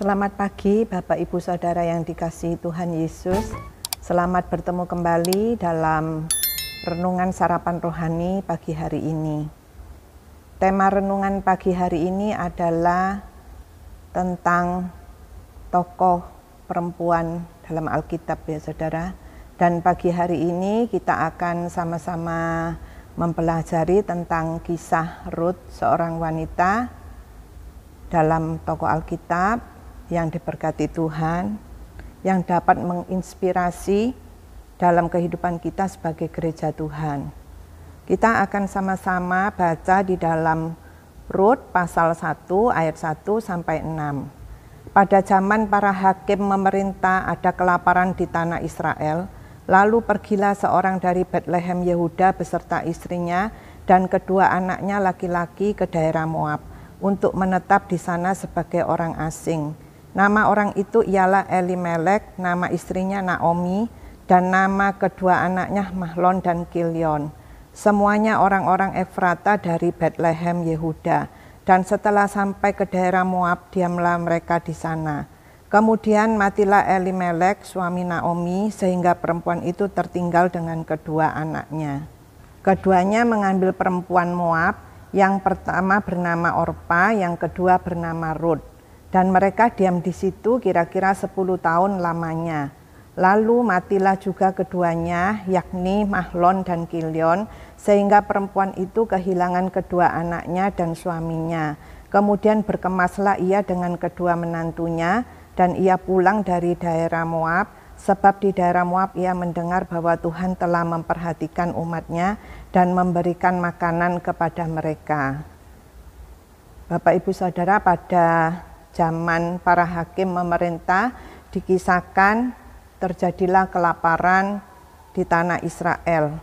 Selamat pagi Bapak Ibu Saudara yang dikasihi Tuhan Yesus. Selamat bertemu kembali dalam renungan sarapan rohani pagi hari ini. Tema renungan pagi hari ini adalah tentang tokoh perempuan dalam Alkitab ya Saudara. Dan pagi hari ini kita akan sama-sama mempelajari tentang kisah Rut, seorang wanita dalam tokoh Alkitab yang diberkati Tuhan, yang dapat menginspirasi dalam kehidupan kita sebagai gereja Tuhan. Kita akan sama-sama baca di dalam Rut pasal 1 ayat 1 sampai 6. Pada zaman para hakim memerintah ada kelaparan di tanah Israel, lalu pergilah seorang dari Betlehem Yehuda beserta istrinya dan kedua anaknya laki-laki ke daerah Moab untuk menetap di sana sebagai orang asing. Nama orang itu ialah Elimelek, nama istrinya Naomi, dan nama kedua anaknya Mahlon dan Kilion. Semuanya orang-orang Efrata dari Betlehem Yehuda. Dan setelah sampai ke daerah Moab, diamlah mereka di sana. Kemudian matilah Elimelek, suami Naomi, sehingga perempuan itu tertinggal dengan kedua anaknya. Keduanya mengambil perempuan Moab, yang pertama bernama Orpa, yang kedua bernama Rut. Dan mereka diam di situ kira-kira 10 tahun lamanya. Lalu matilah juga keduanya, yakni Mahlon dan Kilion, sehingga perempuan itu kehilangan kedua anaknya dan suaminya. Kemudian berkemaslah ia dengan kedua menantunya, dan ia pulang dari daerah Moab, sebab di daerah Moab ia mendengar bahwa Tuhan telah memperhatikan umatnya dan memberikan makanan kepada mereka. Bapak Ibu Saudara, pada zaman para hakim memerintah dikisahkan terjadilah kelaparan di tanah Israel.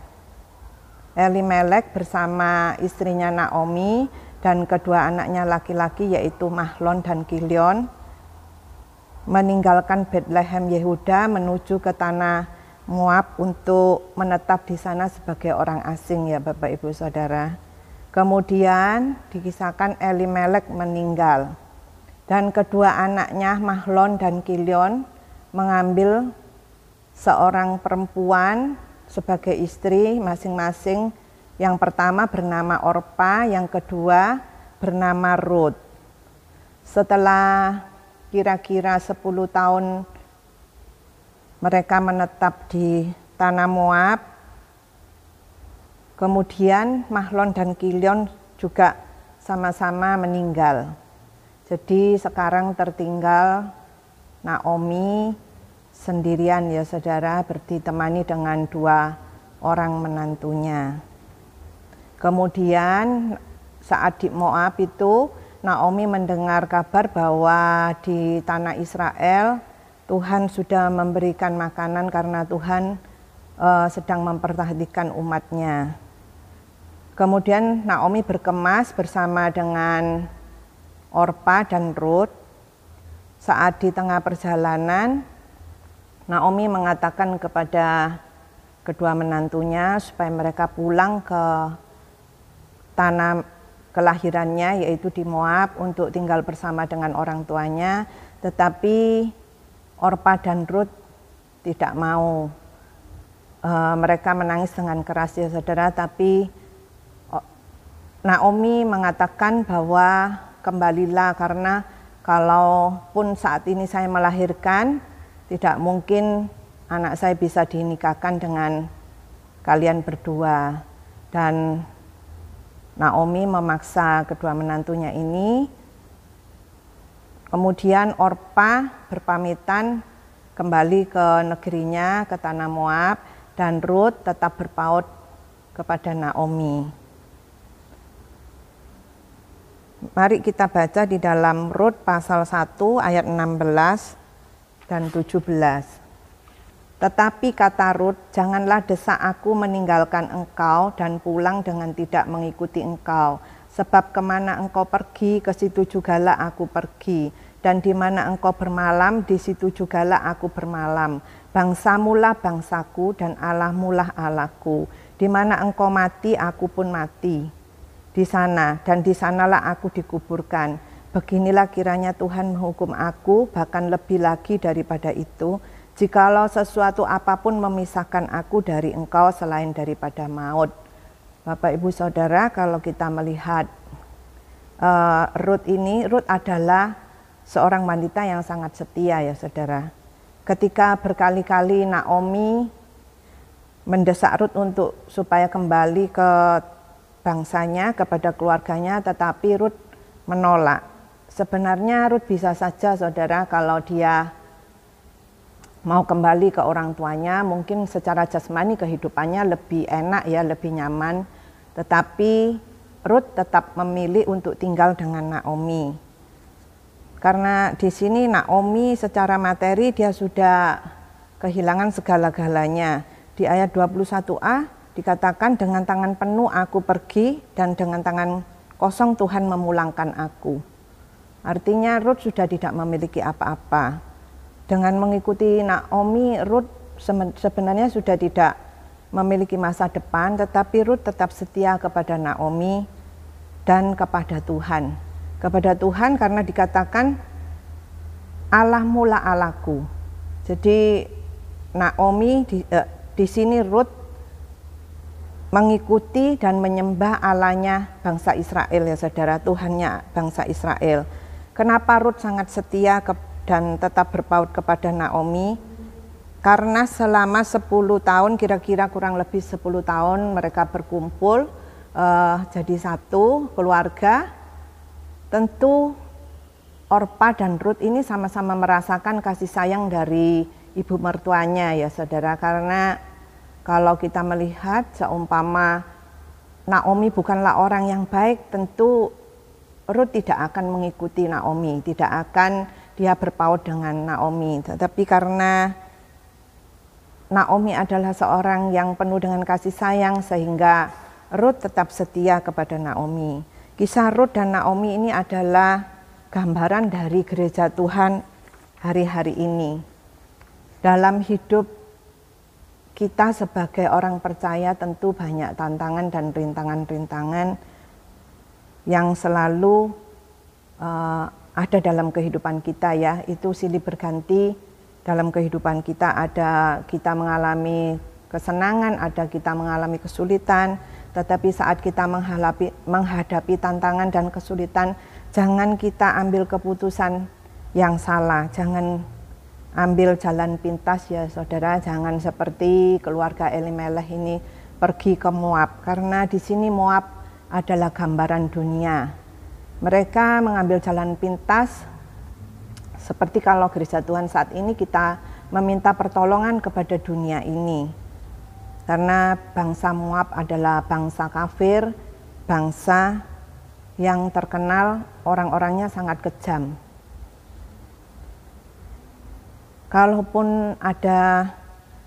Elimelek bersama istrinya Naomi dan kedua anaknya laki-laki yaitu Mahlon dan Kilion meninggalkan Betlehem Yehuda menuju ke tanah Moab untuk menetap di sana sebagai orang asing ya Bapak Ibu Saudara. Kemudian dikisahkan Elimelek meninggal. Dan kedua anaknya Mahlon dan Kilion mengambil seorang perempuan sebagai istri masing-masing. Yang pertama bernama Orpa, yang kedua bernama Rut. Setelah kira-kira 10 tahun mereka menetap di tanah Moab, kemudian Mahlon dan Kilion juga sama-sama meninggal. Jadi sekarang tertinggal Naomi sendirian ya saudara, ditemani dengan dua orang menantunya. Kemudian saat di Moab itu Naomi mendengar kabar bahwa di tanah Israel Tuhan sudah memberikan makanan karena Tuhan sedang memperhatikan umatnya. Kemudian Naomi berkemas bersama dengan Orpa dan Rut. Saat di tengah perjalanan, Naomi mengatakan kepada kedua menantunya supaya mereka pulang ke tanah kelahirannya yaitu di Moab untuk tinggal bersama dengan orang tuanya. Tetapi Orpa dan Rut tidak mau. Mereka menangis dengan keras ya saudara, tapi Naomi mengatakan bahwa kembalilah karena kalaupun saat ini saya melahirkan, tidak mungkin anak saya bisa dinikahkan dengan kalian berdua. Dan Naomi memaksa kedua menantunya ini. Kemudian Orpa berpamitan kembali ke negerinya, ke tanah Moab, dan Rut tetap berpaut kepada Naomi. Mari kita baca di dalam Rut pasal 1 ayat 16 dan 17. Tetapi kata Rut, janganlah desak aku meninggalkan engkau dan pulang dengan tidak mengikuti engkau. Sebab kemana engkau pergi, ke situ jugalah aku pergi. Dan di mana engkau bermalam, di situ jugalah aku bermalam. Bangsamulah bangsaku dan Allahmulah Allahku. Di mana engkau mati, aku pun mati. Di sana, dan di sanalah aku dikuburkan. Beginilah kiranya Tuhan menghukum aku, bahkan lebih lagi daripada itu, jikalau sesuatu apapun memisahkan aku dari Engkau selain daripada maut. Bapak, Ibu, Saudara, kalau kita melihat Ruth adalah seorang wanita yang sangat setia ya Saudara. Ketika berkali-kali Naomi mendesak Ruth supaya kembali ke bangsanya, kepada keluarganya, tetapi Ruth menolak. Sebenarnya Ruth bisa saja Saudara, kalau dia mau kembali ke orang tuanya, mungkin secara jasmani kehidupannya lebih enak ya, lebih nyaman. Tetapi Ruth tetap memilih untuk tinggal dengan Naomi. Karena di sini Naomi secara materi dia sudah kehilangan segala-galanya. Di ayat 21a dikatakan, dengan tangan penuh aku pergi dan dengan tangan kosong Tuhan memulangkan aku. Artinya Ruth sudah tidak memiliki apa-apa. Dengan mengikuti Naomi, Ruth sebenarnya sudah tidak memiliki masa depan, tetapi Ruth tetap setia kepada Naomi dan kepada Tuhan. Kepada Tuhan karena dikatakan Allahmu lah Allahku. Jadi Naomi di sini Ruth mengikuti dan menyembah Allahnya bangsa Israel ya Saudara, Tuhannya bangsa Israel. Kenapa Ruth sangat setia dan tetap berpaut kepada Naomi? Karena selama 10 tahun, kira-kira kurang lebih 10 tahun mereka berkumpul jadi satu keluarga. Tentu Orpa dan Ruth ini sama-sama merasakan kasih sayang dari ibu mertuanya ya Saudara. Karena kalau kita melihat seumpama Naomi bukanlah orang yang baik, tentu Ruth tidak akan mengikuti Naomi, tidak akan dia berpaut dengan Naomi. Tetapi karena Naomi adalah seorang yang penuh dengan kasih sayang, sehingga Ruth tetap setia kepada Naomi. Kisah Ruth dan Naomi ini adalah gambaran dari gereja Tuhan hari-hari ini. Dalam hidup kita sebagai orang percaya tentu banyak tantangan dan rintangan-rintangan yang selalu ada dalam kehidupan kita ya. Itu silih berganti dalam kehidupan kita, ada kita mengalami kesenangan, ada kita mengalami kesulitan. Tetapi saat kita menghadapi tantangan dan kesulitan, jangan kita ambil keputusan yang salah, jangan ambil jalan pintas ya Saudara, jangan seperti keluarga Elimelech ini pergi ke Moab, karena di sini Moab adalah gambaran dunia. Mereka mengambil jalan pintas, seperti kalau gereja Tuhan saat ini kita meminta pertolongan kepada dunia ini. Karena bangsa Moab adalah bangsa kafir, bangsa yang terkenal orang-orangnya sangat kejam. Kalaupun ada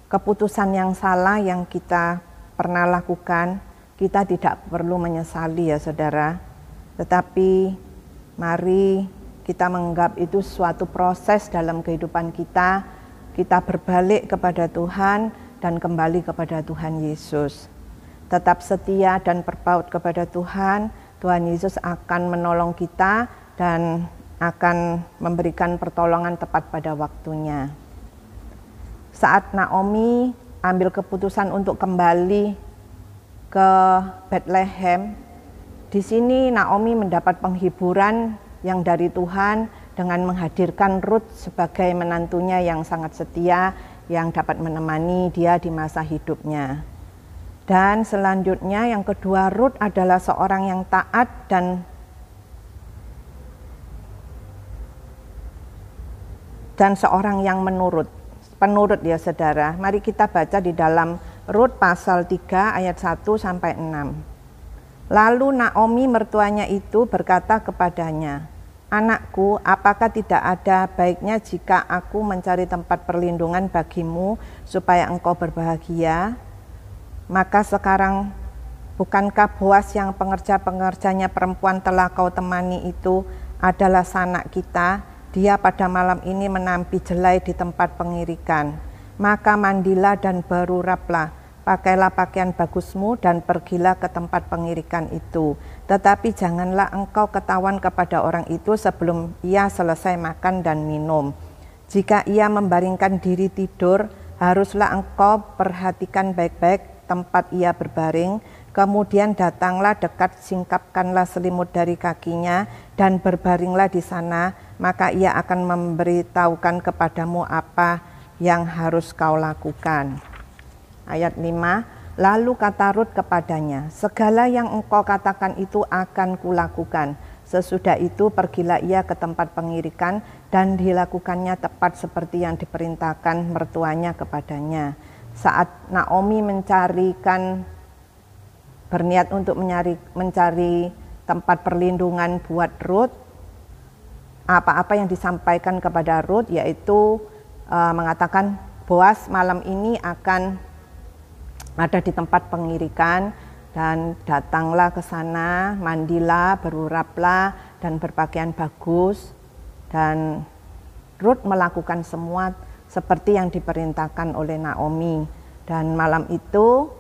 keputusan yang salah yang kita pernah lakukan, kita tidak perlu menyesali ya Saudara. Tetapi mari kita menganggap itu suatu proses dalam kehidupan kita. Kita berbalik kepada Tuhan dan kembali kepada Tuhan Yesus. Tetap setia dan berpaut kepada Tuhan. Tuhan Yesus akan menolong kita dan akan memberikan pertolongan tepat pada waktunya. Saat Naomi ambil keputusan untuk kembali ke Bethlehem, di sini Naomi mendapat penghiburan yang dari Tuhan dengan menghadirkan Ruth sebagai menantunya yang sangat setia, yang dapat menemani dia di masa hidupnya. Dan selanjutnya yang kedua, Ruth adalah seorang yang taat dan seorang yang penurut ya Saudara. Mari kita baca di dalam Rut pasal 3 ayat 1 sampai 6. Lalu Naomi mertuanya itu berkata kepadanya, "Anakku, apakah tidak ada baiknya jika aku mencari tempat perlindungan bagimu supaya engkau berbahagia? Maka sekarang bukankah Boas yang pengerja-pengerjanya perempuan telah kau temani itu adalah sanak kita? Dia pada malam ini menampi jelai di tempat pengirikan. Maka mandilah dan beruraplah pakailah pakaian bagusmu dan pergilah ke tempat pengirikan itu. Tetapi janganlah engkau ketahuan kepada orang itu sebelum ia selesai makan dan minum. Jika ia membaringkan diri tidur, haruslah engkau perhatikan baik-baik tempat ia berbaring. Kemudian datanglah dekat, singkapkanlah selimut dari kakinya dan berbaringlah di sana, maka ia akan memberitahukan kepadamu apa yang harus kau lakukan. Ayat 5, lalu kata Rut kepadanya, segala yang engkau katakan itu akan kulakukan. Sesudah itu pergilah ia ke tempat pengirikan dan dilakukannya tepat seperti yang diperintahkan mertuanya kepadanya. Saat Naomi berniat untuk mencari tempat perlindungan buat Rut, apa-apa yang disampaikan kepada Rut yaitu mengatakan Boas malam ini akan ada di tempat pengirikan, dan datanglah ke sana, mandilah, beruraplah, dan berpakaian bagus. Dan Rut melakukan semua seperti yang diperintahkan oleh Naomi. Dan malam itu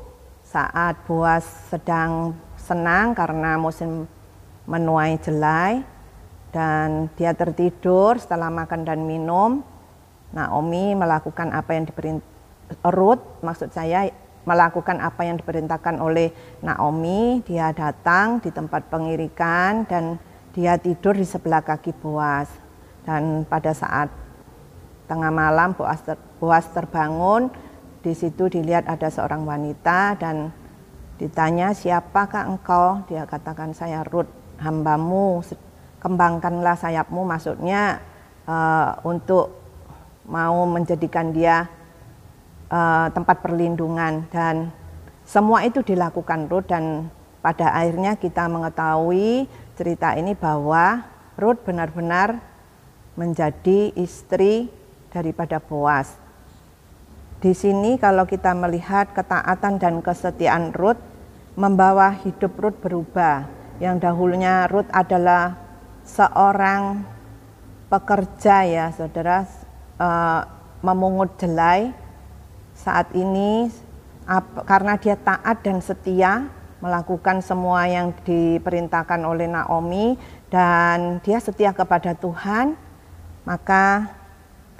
saat Boas sedang senang karena musim menuai jelai, dan dia tertidur setelah makan dan minum, Naomi melakukan apa yang melakukan apa yang diperintahkan oleh Naomi. Dia datang di tempat pengirikan dan dia tidur di sebelah kaki Boas. Dan pada saat tengah malam Boas terbangun, di situ dilihat ada seorang wanita dan ditanya, siapakah engkau? Dia katakan, saya Rut, hambamu, kembangkanlah sayapmu, maksudnya untuk mau menjadikan dia tempat perlindungan. Dan semua itu dilakukan Rut, dan pada akhirnya kita mengetahui cerita ini bahwa Rut benar-benar menjadi istri daripada Boas. Di sini kalau kita melihat ketaatan dan kesetiaan Rut membawa hidup Rut berubah. Yang dahulunya Rut adalah seorang pekerja ya saudara, memungut jelai. Saat ini karena dia taat dan setia melakukan semua yang diperintahkan oleh Naomi dan dia setia kepada Tuhan, maka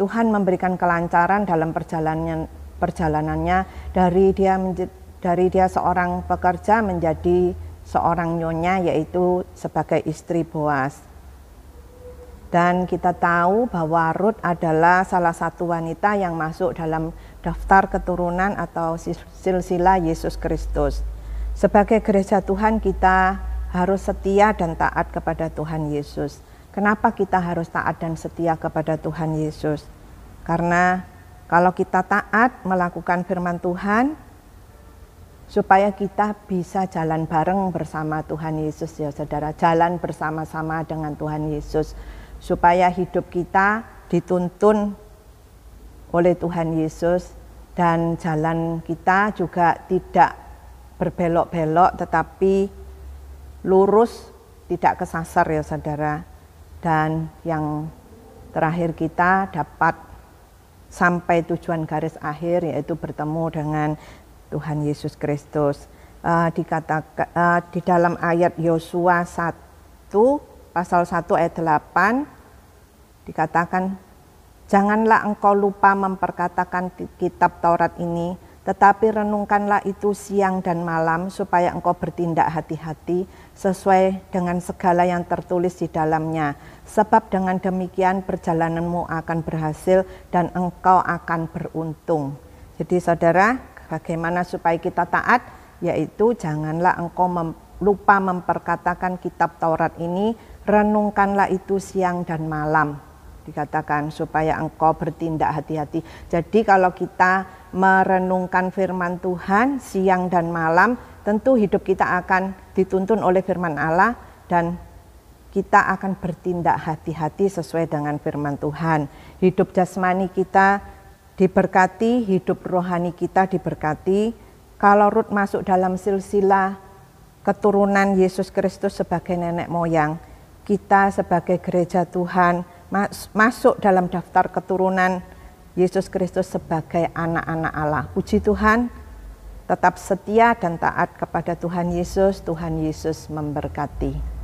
Tuhan memberikan kelancaran dalam perjalanannya dari dia seorang pekerja menjadi seorang nyonya, yaitu sebagai istri Boas. Dan kita tahu bahwa Rut adalah salah satu wanita yang masuk dalam daftar keturunan atau silsilah Yesus Kristus. Sebagai gereja Tuhan, kita harus setia dan taat kepada Tuhan Yesus. Kenapa kita harus taat dan setia kepada Tuhan Yesus? Karena kalau kita taat melakukan firman Tuhan, supaya kita bisa jalan bareng bersama Tuhan Yesus ya saudara, jalan bersama-sama dengan Tuhan Yesus, supaya hidup kita dituntun oleh Tuhan Yesus dan jalan kita juga tidak berbelok-belok tetapi lurus, tidak kesasar ya saudara. Dan yang terakhir kita dapat sampai tujuan garis akhir, yaitu bertemu dengan Tuhan Yesus Kristus. Dikatakan di dalam ayat Yosua 1 pasal 1 ayat 8 dikatakan, janganlah engkau lupa memperkatakan kitab Taurat ini, tetapi renungkanlah itu siang dan malam supaya engkau bertindak hati-hati sesuai dengan segala yang tertulis di dalamnya. Sebab dengan demikian perjalananmu akan berhasil dan engkau akan beruntung. Jadi saudara, bagaimana supaya kita taat? Yaitu janganlah engkau lupa memperkatakan kitab Taurat ini, renungkanlah itu siang dan malam. Dikatakan supaya engkau bertindak hati-hati. Jadi kalau kita merenungkan firman Tuhan siang dan malam, tentu hidup kita akan dituntun oleh firman Allah dan kita akan bertindak hati-hati sesuai dengan firman Tuhan. Hidup jasmani kita diberkati, hidup rohani kita diberkati. Kalau Rut masuk dalam silsilah keturunan Yesus Kristus sebagai nenek moyang, kita sebagai gereja Tuhan masuk dalam daftar keturunan Yesus Kristus sebagai anak-anak Allah. Puji Tuhan, Tetap setia dan taat kepada Tuhan Yesus. Tuhan Yesus memberkati.